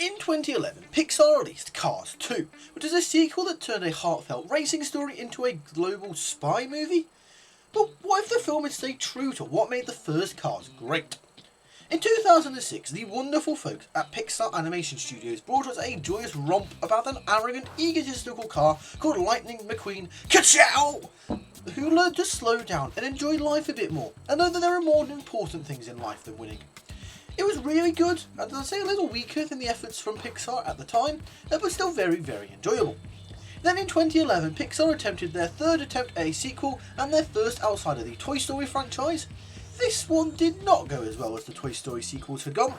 In 2011, Pixar released Cars 2, which is a sequel that turned a heartfelt racing story into a global spy movie. But what if the film had stayed true to what made the first Cars great? In 2006, the wonderful folks at Pixar Animation Studios brought us a joyous romp about an arrogant, egotistical car called Lightning McQueen Ka-chow! Who learned to slow down and enjoy life a bit more, and know that there are more important things in life than winning. It was really good, and I'd say a little weaker than the efforts from Pixar at the time, but still very, very enjoyable. Then in 2011, Pixar attempted their third attempt at a sequel, and their first outside of the Toy Story franchise. This one did not go as well as the Toy Story sequels had gone.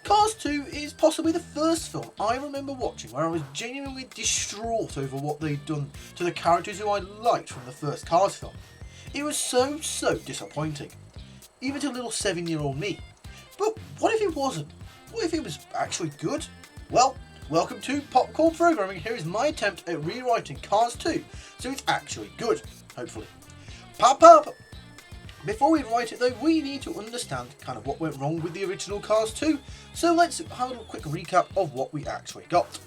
Cars 2 is possibly the first film I remember watching where I was genuinely distraught over what they'd done to the characters who I liked from the first Cars film. It was so disappointing, even to little 7-year-old me. But what if it wasn't? What if it was actually good? Well, welcome to Popcorn Programming. Here is my attempt at rewriting Cars 2 so it's actually good, hopefully. Pop! Before we write it though, we need to understand kind of what went wrong with the original Cars 2, so let's have a quick recap of what we actually got.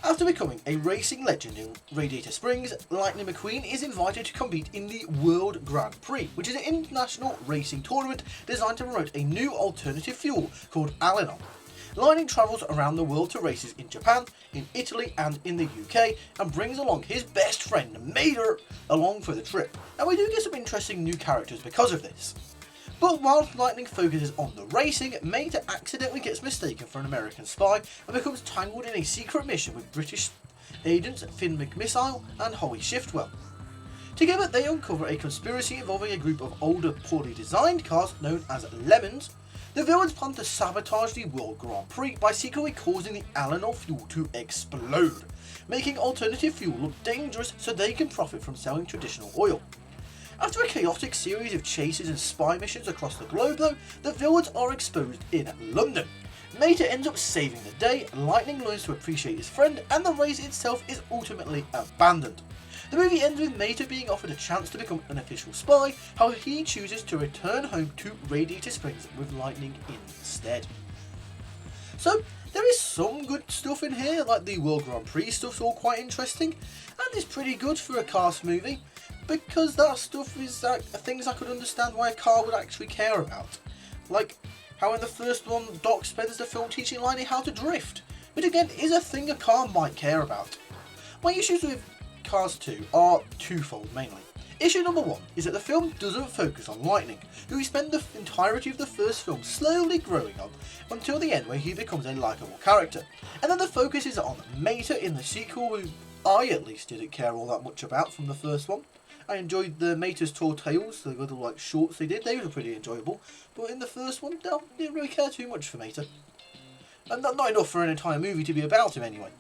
After becoming a racing legend in Radiator Springs, Lightning McQueen is invited to compete in the World Grand Prix, which is an international racing tournament designed to promote a new alternative fuel called Alanon. Lightning travels around the world to races in Japan, in Italy and in the UK, and brings along his best friend Mater along for the trip, and we do get some interesting new characters because of this. But while Lightning focuses on the racing, Mater accidentally gets mistaken for an American spy and becomes tangled in a secret mission with British agents Finn McMissile and Holly Shiftwell. Together they uncover a conspiracy involving a group of older, poorly designed cars known as Lemons. The villains plan to sabotage the World Grand Prix by secretly causing the Alanon fuel to explode, making alternative fuel look dangerous so they can profit from selling traditional oil. After a chaotic series of chases and spy missions across the globe though, the villains are exposed in London. Mater ends up saving the day, Lightning learns to appreciate his friend, and the race itself is ultimately abandoned. The movie ends with Mater being offered a chance to become an official spy, however he chooses to return home to Radiator Springs with Lightning instead. So, there is some good stuff in here, like the World Grand Prix stuff's all quite interesting, and it's pretty good for a Cars movie, because that stuff is things I could understand why a car would actually care about. Like how in the first one, Doc spends the film teaching Lightning how to drift, which again is a thing a car might care about. My issues with Cars 2 are twofold mainly. Issue number one is that the film doesn't focus on Lightning, who we spend the entirety of the first film slowly growing on until the end where he becomes a likeable character. And then the focus is on Mater in the sequel, who I at least didn't care all that much about from the first one. I enjoyed the Mater's Tall Tales, the little shorts they did, they were pretty enjoyable, but in the first one, I didn't really care too much for Mater. And not enough for an entire movie to be about him anyway.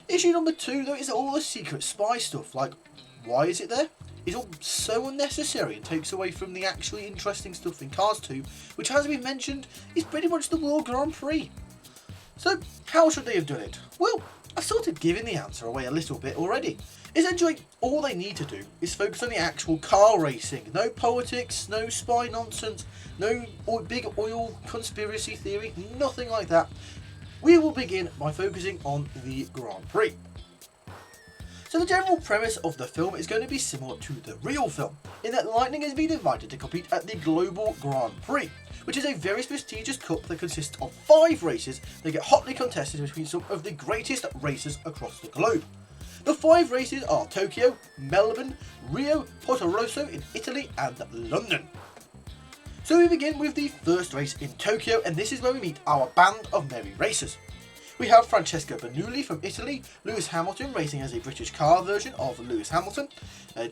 Issue number two though is all the secret spy stuff, like why is it there? It's all so unnecessary and takes away from the actually interesting stuff in Cars 2, which as we mentioned is pretty much the World Grand Prix. So how should they have done it? Well, I've sort of given the answer away a little bit already. Essentially, all they need to do is focus on the actual car racing. No politics, no spy nonsense, no big oil conspiracy theory, nothing like that. We will begin by focusing on the Grand Prix. So the general premise of the film is going to be similar to the real film, in that Lightning has been invited to compete at the Global Grand Prix, which is a very prestigious cup that consists of 5 races that get hotly contested between some of the greatest racers across the globe. The 5 races are Tokyo, Melbourne, Rio, Porto Rosso in Italy and London. So we begin with the first race in Tokyo, and this is where we meet our band of merry racers. We have Francesco Bernoulli from Italy, Lewis Hamilton racing as a British car version of Lewis Hamilton,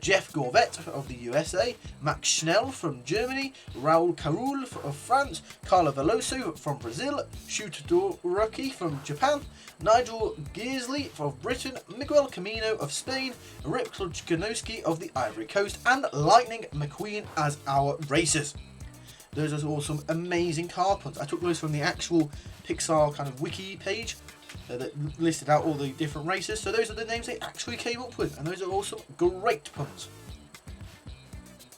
Jeff Gorvet of the USA, Max Schnell from Germany, Raoul Carul of France, Carlo Veloso from Brazil, Shuta Dorocki from Japan, Nigel Gearsley of Britain, Miguel Camino of Spain, Rip Kludkanowski of the Ivory Coast, and Lightning McQueen as our racers. Those are all some amazing car puns. I took those from the actual Pixar kind of wiki page that listed out all the different races. So those are the names they actually came up with, and those are all some great puns.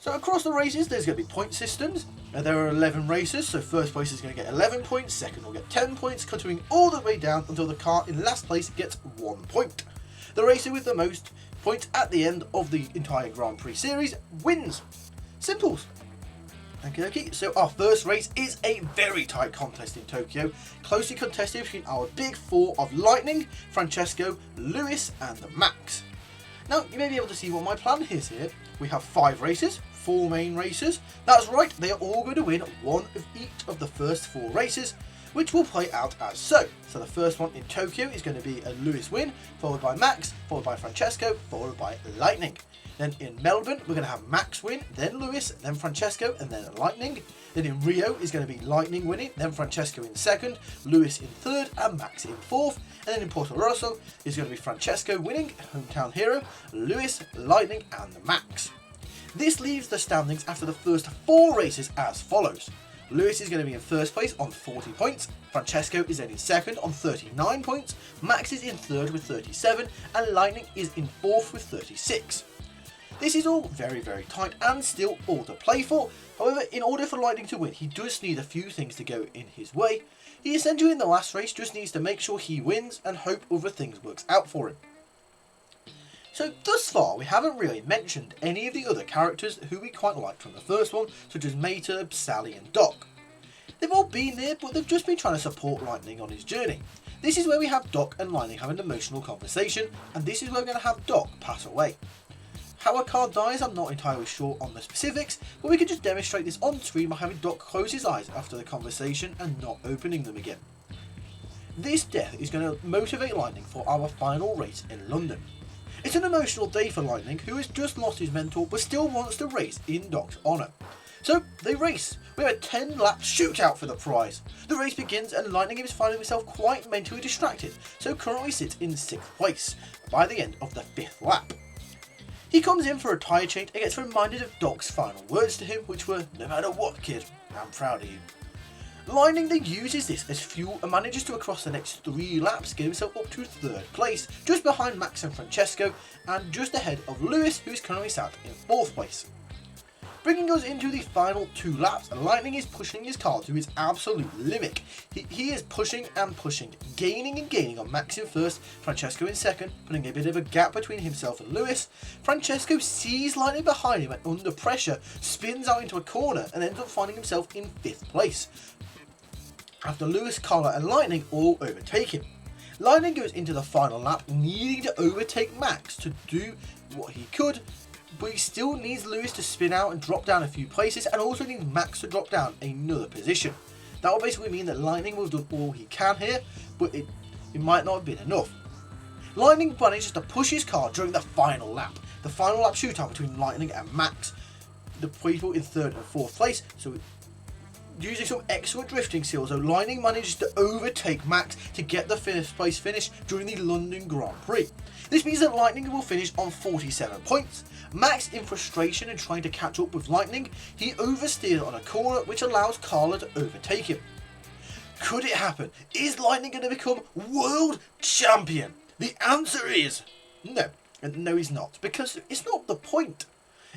So across the races, there's going to be point systems. There are 11 races, so first place is going to get 11 points, second will get 10 points, continuing all the way down until the car in last place gets 1 point. The racer with the most points at the end of the entire Grand Prix series wins. Simples. Okay, so our first race is a very tight contest in Tokyo, closely contested between our big four of Lightning, Francesco, Lewis and Max. Now, you may be able to see what my plan is here. We have 5 races, 4 main races. That's right, they are all going to win one of each of the first 4 races, which will play out as so. So the first one in Tokyo is going to be a Lewis win, followed by Max, followed by Francesco, followed by Lightning. Then in Melbourne, we're going to have Max win, then Lewis, then Francesco, and then Lightning. Then in Rio is going to be Lightning winning, then Francesco in second, Lewis in third, and Max in fourth. And then in Porto Rosso is going to be Francesco winning, hometown hero, Lewis, Lightning, and Max. This leaves the standings after the first 4 races as follows. Lewis is going to be in first place on 40 points, Francesco is then in second on 39 points, Max is in third with 37, and Lightning is in fourth with 36. This is all very, very tight and still all to play for. However, in order for Lightning to win, he does need a few things to go in his way. He essentially in the last race just needs to make sure he wins and hope other things works out for him. So thus far, we haven't really mentioned any of the other characters who we quite liked from the first one, such as Mater, Sally and Doc. They've all been there, but they've just been trying to support Lightning on his journey. This is where we have Doc and Lightning have an emotional conversation, and this is where we're going to have Doc pass away. How a car dies, I'm not entirely sure on the specifics, but we can just demonstrate this on screen by having Doc close his eyes after the conversation and not opening them again. This death is going to motivate Lightning for our final race in London. It's an emotional day for Lightning, who has just lost his mentor but still wants to race in Doc's honour. So they race. We have a 10-lap shootout for the prize. The race begins and Lightning is finding himself quite mentally distracted, so currently sits in 6th place by the end of the 5th lap. He comes in for a tyre change and gets reminded of Doc's final words to him, which were, "No matter what, kid, I'm proud of you." Lightning then uses this as fuel and manages to, across the next 3 laps, get himself up to 3rd place, just behind Max and Francesco, and just ahead of Lewis, who is currently sat in 4th place. Bringing us into the final 2 laps, Lightning is pushing his car to its absolute limit. He is pushing and pushing, gaining and gaining on Max in first, Francesco in second, putting a bit of a gap between himself and Lewis. Francesco sees Lightning behind him and under pressure, spins out into a corner and ends up finding himself in 5th place, after Lewis, Carla and Lightning all overtake him. Lightning goes into the final lap needing to overtake Max to do what he could, but he still needs Lewis to spin out and drop down a few places, and also needs Max to drop down another position. That will basically mean that Lightning will have done all he can here, but it might not have been enough. Lightning manages to push his car during the final lap shootout between Lightning and Max, the people in 3rd and 4th place. So using some excellent drifting skills, Lightning manages to overtake Max to get the 5th place finish during the London Grand Prix. This means that Lightning will finish on 47 points. Max, in frustration and trying to catch up with Lightning, he oversteered on a corner, which allows Carla to overtake him. Could it happen? Is Lightning going to become world champion? The answer is no. And no, he's not, because it's not the point.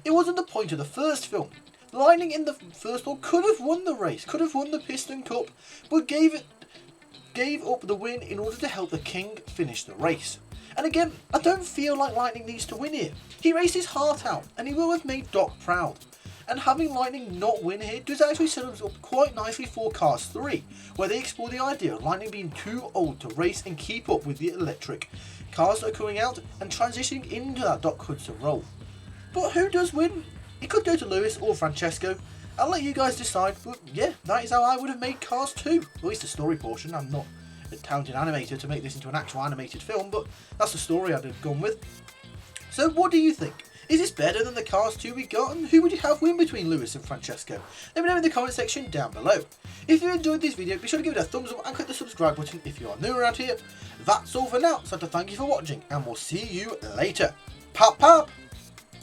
It wasn't the point of the first film. Lightning in the first one could have won the race, could have won the Piston Cup, but gave up the win in order to help the King finish the race. And again, I don't feel like Lightning needs to win here. He raced his heart out, and he will have made Doc proud. And having Lightning not win here does actually set us up quite nicely for Cars 3, where they explore the idea of Lightning being too old to race and keep up with the electric cars that are coming out, and transitioning into that Doc Hudson role. But who does win? It could go to Lewis or Francesco. I'll let you guys decide, but yeah, that is how I would have made Cars 2. At least the story portion. I'm not a talented animator to make this into an actual animated film, but that's the story I'd have gone with. So what do you think? Is this better than the Cars 2 we got, and who would you have win between Lewis and Francesco? Let me know in the comment section down below. If you enjoyed this video, be sure to give it a thumbs up and click the subscribe button if you are new around here. That's all for now, so I'd like to thank you for watching, and we'll see you later. Pop pop!